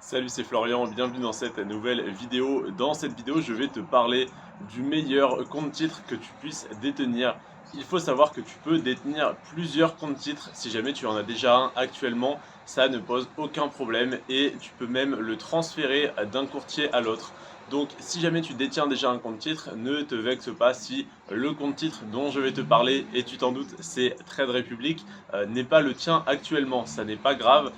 Salut, c'est Florian, bienvenue dans cette nouvelle vidéo. Dans cette vidéo, je vais te parler du meilleur compte titre que tu puisses détenir. Il faut savoir que tu peux détenir plusieurs comptes titres si jamais tu en as déjà un actuellement. Ça ne pose aucun problème et tu peux même le transférer d'un courtier à l'autre. Donc si jamais tu détiens déjà un compte titre, ne te vexe pas si le compte titre dont je vais te parler, et tu t'en doutes, c'est Trade Republic, n'est pas le tien actuellement. Ça n'est pas grave.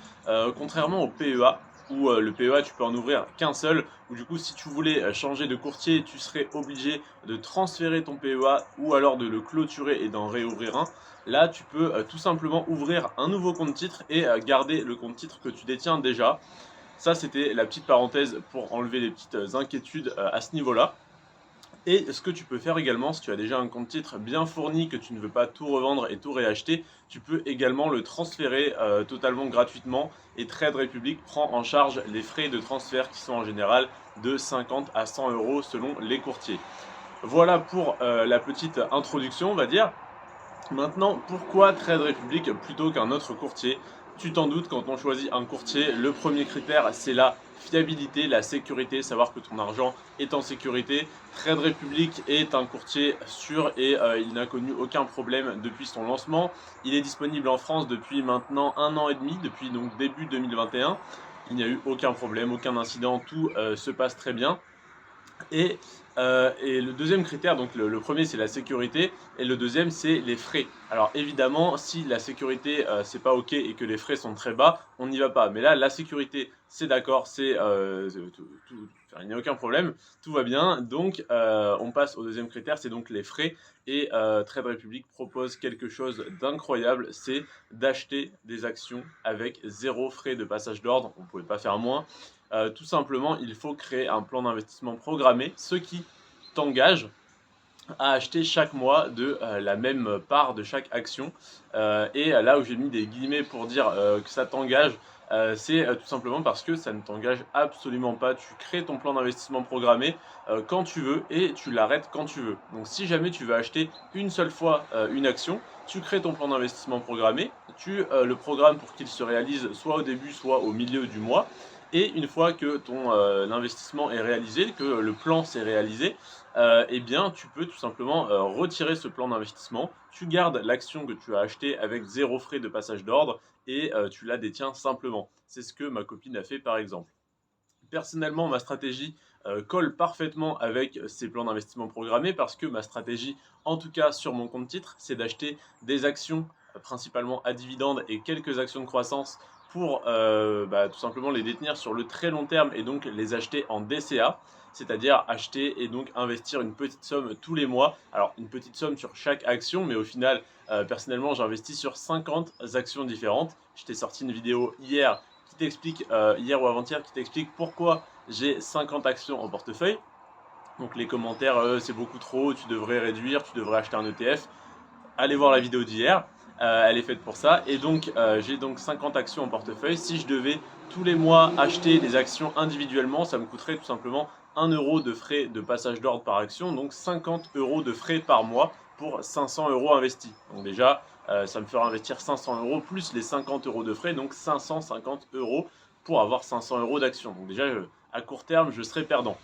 Contrairement au PEA, où le PEA tu peux en ouvrir qu'un seul, où du coup si tu voulais changer de courtier tu serais obligé de transférer ton PEA ou alors de le clôturer et d'en réouvrir un. Là tu peux tout simplement ouvrir un nouveau compte titre et garder le compte titre que tu détiens déjà. Ça c'était la petite parenthèse pour enlever les petites inquiétudes à ce niveau là. Et ce que tu peux faire également, si tu as déjà un compte titre bien fourni, que tu ne veux pas tout revendre et tout réacheter, tu peux également le transférer totalement gratuitement. Et Trade Republic prend en charge les frais de transfert qui sont en général de 50 à 100 euros selon les courtiers. Voilà pour la petite introduction, on va dire. Maintenant, pourquoi Trade Republic plutôt qu'un autre courtier? Tu t'en doutes, quand on choisit un courtier, le premier critère c'est la fiabilité, la sécurité, savoir que ton argent est en sécurité. Trade Republic est un courtier sûr et il n'a connu aucun problème depuis son lancement. Il est disponible en France depuis maintenant 1 an et demi, depuis donc début 2021. Il n'y a eu aucun problème, aucun incident, tout se passe très bien. Et le deuxième critère, donc le premier c'est la sécurité et le deuxième c'est les frais. Alors évidemment, si la sécurité c'est pas ok et que les frais sont très bas, on n'y va pas. Mais là, la sécurité c'est d'accord, enfin, il n'y a aucun problème, tout va bien. Donc on passe au deuxième critère, c'est donc les frais. Et Trade Republic propose quelque chose d'incroyable, c'est d'acheter des actions avec zéro frais de passage d'ordre. On ne pouvait pas faire moins. Tout simplement, il faut créer un plan d'investissement programmé, ce qui t'engage à acheter chaque mois de la même part de chaque action. Et là où j'ai mis des guillemets pour dire que ça t'engage, c'est tout simplement parce que ça ne t'engage absolument pas. Tu crées ton plan d'investissement programmé quand tu veux et tu l'arrêtes quand tu veux. Donc si jamais tu veux acheter une seule fois une action, tu crées ton plan d'investissement programmé, tu le programmes pour qu'il se réalise soit au début, soit au milieu du mois. Et une fois que ton investissement est réalisé, que le plan s'est réalisé, eh bien, tu peux tout simplement retirer ce plan d'investissement. Tu gardes l'action que tu as achetée avec zéro frais de passage d'ordre et tu la détiens simplement. C'est ce que ma copine a fait par exemple. Personnellement, ma stratégie colle parfaitement avec ces plans d'investissement programmés parce que ma stratégie, en tout cas sur mon compte titre, c'est d'acheter des actions principalement à dividendes et quelques actions de croissance pour tout simplement les détenir sur le très long terme et donc les acheter en DCA, c'est-à-dire acheter et donc investir une petite somme tous les mois. Alors une petite somme sur chaque action, mais au final, personnellement, j'investis sur 50 actions différentes. Je t'ai sorti une vidéo hier qui t'explique, hier ou avant-hier, qui t'explique pourquoi j'ai 50 actions en portefeuille. Donc les commentaires, c'est beaucoup trop, tu devrais réduire, tu devrais acheter un ETF. Allez voir la vidéo d'hier, elle est faite pour ça. Et donc j'ai donc 50 actions en portefeuille. Si je devais tous les mois acheter des actions individuellement, ça me coûterait tout simplement 1 euro de frais de passage d'ordre par action, donc 50 euros de frais par mois pour 500 euros investis. Donc déjà, ça me fera investir 500 euros plus les 50 euros de frais, donc 550 euros pour avoir 500 euros d'actions. Donc déjà, à court terme, je serai perdant.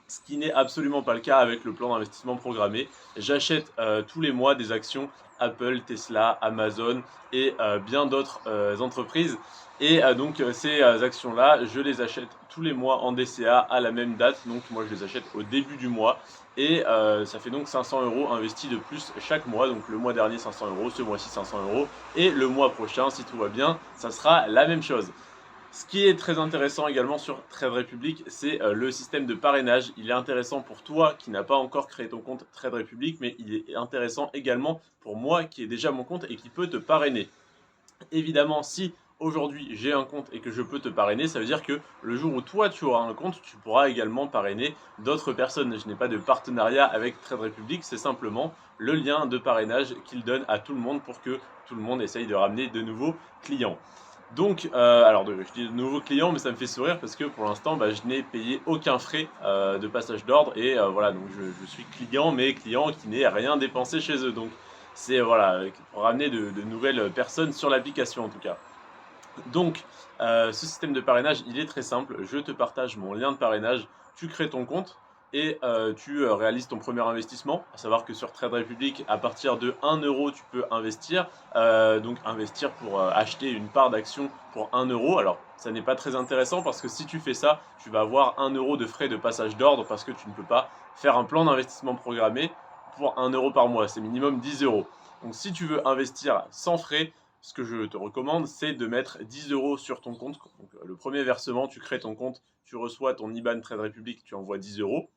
Ce qui n'est absolument pas le cas avec le plan d'investissement programmé. J'achète tous les mois des actions Apple, Tesla, Amazon et bien d'autres entreprises. Et donc ces actions-là, je les achète tous les mois en DCA à la même date. Donc moi je les achète au début du mois. Et ça fait donc 500 euros investis de plus chaque mois. Donc le mois dernier 500 euros, ce mois-ci 500 euros. Et le mois prochain, si tout va bien, ça sera la même chose. Ce qui est très intéressant également sur Trade Republic, c'est le système de parrainage. Il est intéressant pour toi qui n'as pas encore créé ton compte Trade Republic, mais il est intéressant également pour moi qui ai déjà mon compte et qui peut te parrainer. Évidemment, si aujourd'hui j'ai un compte et que je peux te parrainer, ça veut dire que le jour où toi tu auras un compte, tu pourras également parrainer d'autres personnes. Je n'ai pas de partenariat avec Trade Republic, c'est simplement le lien de parrainage qu'il donne à tout le monde pour que tout le monde essaye de ramener de nouveaux clients. Donc, alors je dis de nouveaux clients, mais ça me fait sourire parce que pour l'instant, je n'ai payé aucun frais de passage d'ordre et voilà, donc je suis client, mais client qui n'ait rien dépensé chez eux. Donc, c'est voilà, pour ramener de nouvelles personnes sur l'application en tout cas. Donc, ce système de parrainage, il est très simple. Je te partage mon lien de parrainage. Tu crées ton compte et tu réalises ton premier investissement. À savoir que sur Trade Republic, à partir de 1 euro, tu peux investir. Donc, investir pour acheter une part d'action pour 1 euro. Alors, ça n'est pas très intéressant parce que si tu fais ça, tu vas avoir 1 euro de frais de passage d'ordre parce que tu ne peux pas faire un plan d'investissement programmé pour 1 euro par mois. C'est minimum 10 euros. Donc, si tu veux investir sans frais, ce que je te recommande, c'est de mettre 10 euros sur ton compte. Donc, le premier versement, tu crées ton compte, tu reçois ton IBAN Trade Republic, tu envoies 10 euros.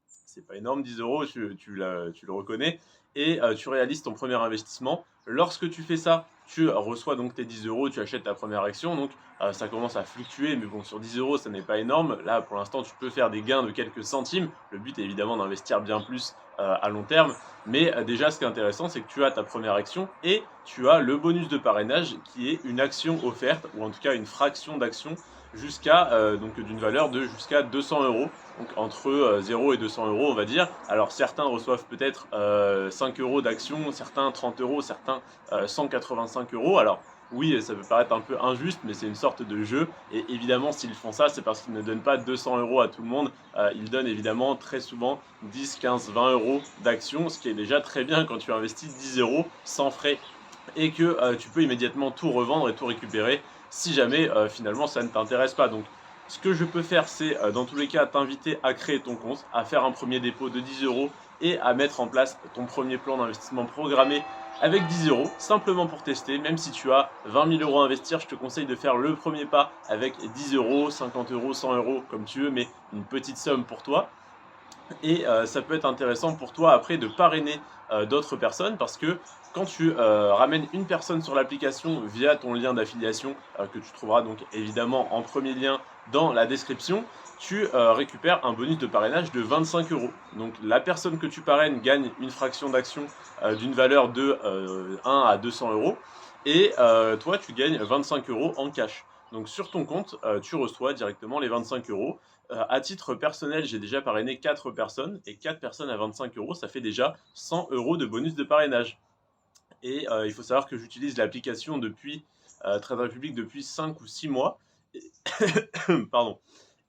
C'est pas énorme, 10 euros, tu le reconnais. Et tu réalises ton premier investissement. Lorsque tu fais ça, tu reçois donc tes 10 euros, tu achètes ta première action. Donc ça commence à fluctuer, mais bon, sur 10 euros, ça n'est pas énorme. Là, pour l'instant, tu peux faire des gains de quelques centimes. Le but est évidemment d'investir bien plus à long terme. Mais déjà, ce qui est intéressant, c'est que tu as ta première action et tu as le bonus de parrainage qui est une action offerte, ou en tout cas une fraction d'action jusqu'à donc d'une valeur de jusqu'à 200 euros, donc entre 0 et 200 euros on va dire. Alors certains reçoivent peut-être 5 euros d'action, certains 30 euros, certains 185 euros. Alors oui, ça peut paraître un peu injuste, mais c'est une sorte de jeu. Et évidemment, s'ils font ça, c'est parce qu'ils ne donnent pas 200 euros à tout le monde. Ils donnent évidemment très souvent 10, 15, 20 euros d'action, ce qui est déjà très bien quand tu investis 10 euros sans frais et que tu peux immédiatement tout revendre et tout récupérer si jamais finalement ça ne t'intéresse pas. Donc ce que je peux faire, c'est dans tous les cas t'inviter à créer ton compte, à faire un premier dépôt de 10 euros et à mettre en place ton premier plan d'investissement programmé avec 10 euros, simplement pour tester. Même si tu as 20 000 euros à investir, je te conseille de faire le premier pas avec 10 euros, 50 euros, 100 euros, comme tu veux, mais une petite somme pour toi. Et ça peut être intéressant pour toi après de parrainer d'autres personnes parce que quand tu ramènes une personne sur l'application via ton lien d'affiliation que tu trouveras donc évidemment en premier lien dans la description, tu récupères un bonus de parrainage de 25 euros. Donc la personne que tu parraines gagne une fraction d'action d'une valeur de 1 à 200 euros et toi tu gagnes 25 euros en cash. Donc sur ton compte, tu reçois directement les 25 euros. À titre personnel, j'ai déjà parrainé 4 personnes et 4 personnes à 25 euros, ça fait déjà 100 euros de bonus de parrainage. Et il faut savoir que j'utilise l'application depuis Trade Republic depuis 5 ou 6 mois. Et pardon.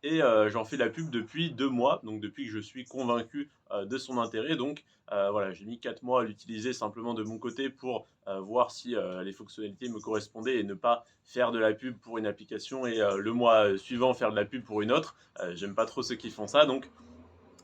Et j'en fais la pub depuis 2 mois, donc depuis que je suis convaincu de son intérêt. Donc voilà, j'ai mis 4 mois à l'utiliser simplement de mon côté pour voir si les fonctionnalités me correspondaient et ne pas faire de la pub pour une application et le mois suivant faire de la pub pour une autre. J'aime pas trop ceux qui font ça, donc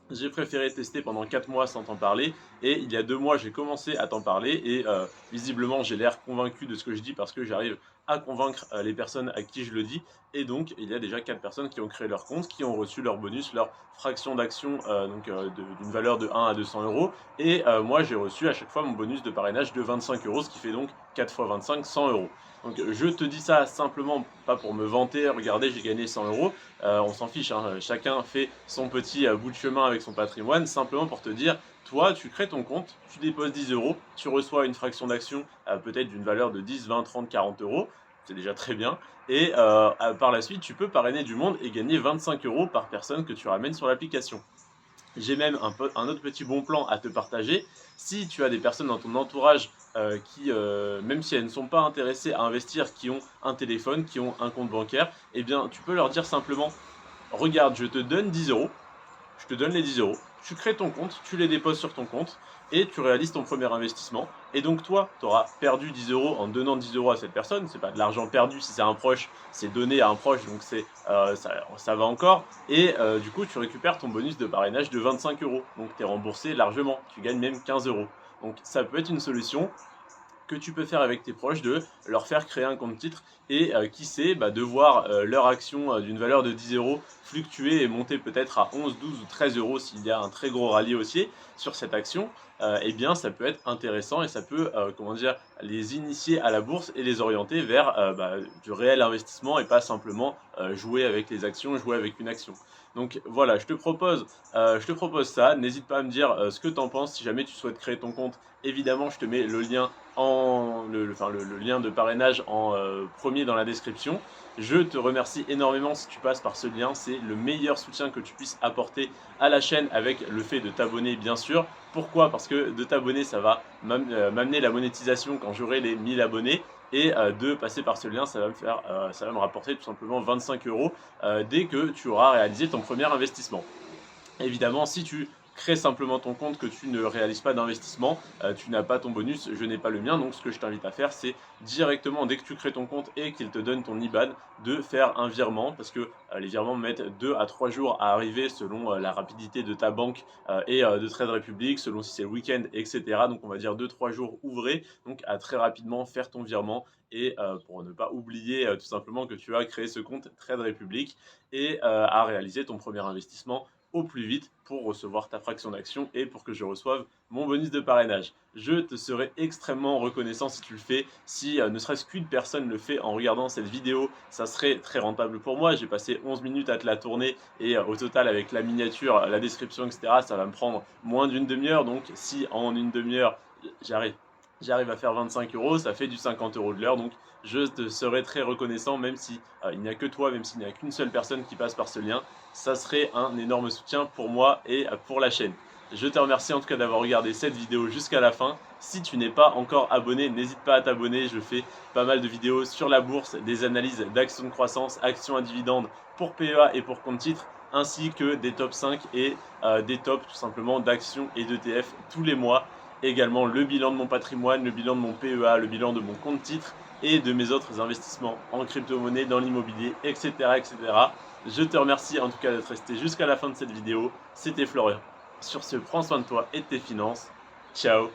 j'ai préféré tester pendant 4 mois sans t'en parler et il y a 2 mois j'ai commencé à t'en parler et visiblement j'ai l'air convaincu de ce que je dis parce que j'arrive à convaincre les personnes à qui je le dis et donc il y a déjà 4 personnes qui ont créé leur compte, qui ont reçu leur bonus, leur fraction d'action d'une valeur de 1 à 200 euros et moi j'ai reçu à chaque fois mon bonus de parrainage de 25 euros, ce qui fait donc 4 fois 25, 100 euros. Donc je te dis ça simplement pas pour me vanter, regardez j'ai gagné 100 euros, on s'en fiche, hein, chacun fait son petit bout de chemin avec son patrimoine, simplement pour te dire, toi tu crées ton compte, tu déposes 10 euros, tu reçois une fraction d'action peut-être d'une valeur de 10, 20, 30, 40 euros, c'est déjà très bien, et par la suite tu peux parrainer du monde et gagner 25 euros par personne que tu ramènes sur l'application. J'ai même un autre petit bon plan à te partager. Si tu as des personnes dans ton entourage qui, même si elles ne sont pas intéressées à investir, qui ont un téléphone, qui ont un compte bancaire, eh bien tu peux leur dire simplement, regarde, je te donne 10 euros, je te donne les 10 euros, tu crées ton compte, tu les déposes sur ton compte et tu réalises ton premier investissement. Et donc toi, tu auras perdu 10 euros en donnant 10 euros à cette personne. C'est pas de l'argent perdu si c'est un proche, c'est donné à un proche, donc ça va encore. Et du coup, tu récupères ton bonus de parrainage de 25 euros. Donc tu es remboursé largement, tu gagnes même 15 euros. Donc ça peut être une solution que tu peux faire avec tes proches, de leur faire créer un compte titre et qui sait, de voir leur action d'une valeur de 10 euros fluctuer et monter peut-être à 11, 12 ou 13 euros s'il y a un très gros rallye haussier sur cette action, eh bien ça peut être intéressant et ça peut comment dire, les initier à la bourse et les orienter vers du réel investissement et pas simplement jouer avec les actions, jouer avec une action. Donc voilà, je te propose ça. N'hésite pas à me dire ce que tu en penses. Si jamais tu souhaites créer ton compte, évidemment, je te mets le lien le lien de parrainage en premier dans la description. Je te remercie énormément si tu passes par ce lien. C'est le meilleur soutien que tu puisses apporter à la chaîne avec le fait de t'abonner, bien sûr. Pourquoi? Parce que de t'abonner, ça va m'amener la monétisation quand j'aurai les 1000 abonnés. et de passer par ce lien, ça va me rapporter tout simplement 25 € dès que tu auras réalisé ton premier investissement. Évidemment, si tu crées simplement ton compte, que tu ne réalises pas d'investissement, tu n'as pas ton bonus, je n'ai pas le mien. Donc ce que je t'invite à faire, c'est directement, dès que tu crées ton compte et qu'il te donne ton IBAN, de faire un virement, parce que les virements mettent 2 à 3 jours à arriver selon la rapidité de ta banque et de Trade Republic, selon si c'est le week-end, etc. Donc on va dire 2-3 jours ouvrés, donc à très rapidement faire ton virement, et pour ne pas oublier tout simplement que tu as créé ce compte Trade Republic, et à réaliser ton premier investissement au plus vite pour recevoir ta fraction d'action et pour que je reçoive mon bonus de parrainage. Je te serai extrêmement reconnaissant si tu le fais. Si ne serait-ce qu'une personne le fait en regardant cette vidéo, ça serait très rentable pour moi. J'ai passé 11 minutes à te la tourner, et au total, avec la miniature, la description, etc., ça va me prendre moins d'une demi-heure. Donc si en une demi-heure j'arrive à faire 25 €, ça fait du 50 € de l'heure. Donc je te serai très reconnaissant, même si il n'y a que toi, même s'il n'y a qu'une seule personne qui passe par ce lien. Ça serait un énorme soutien pour moi et pour la chaîne. Je te remercie en tout cas d'avoir regardé cette vidéo jusqu'à la fin. Si tu n'es pas encore abonné, n'hésite pas à t'abonner. Je fais pas mal de vidéos sur la bourse, des analyses d'actions de croissance, actions à dividendes pour PEA et pour compte titre, ainsi que des top 5 et des tops tout simplement d'actions et d'ETF tous les mois. Également le bilan de mon patrimoine, le bilan de mon PEA, le bilan de mon compte titre et de mes autres investissements en crypto-monnaie, dans l'immobilier, etc., etc. Je te remercie en tout cas d'être resté jusqu'à la fin de cette vidéo. C'était Florian. Sur ce, prends soin de toi et de tes finances. Ciao.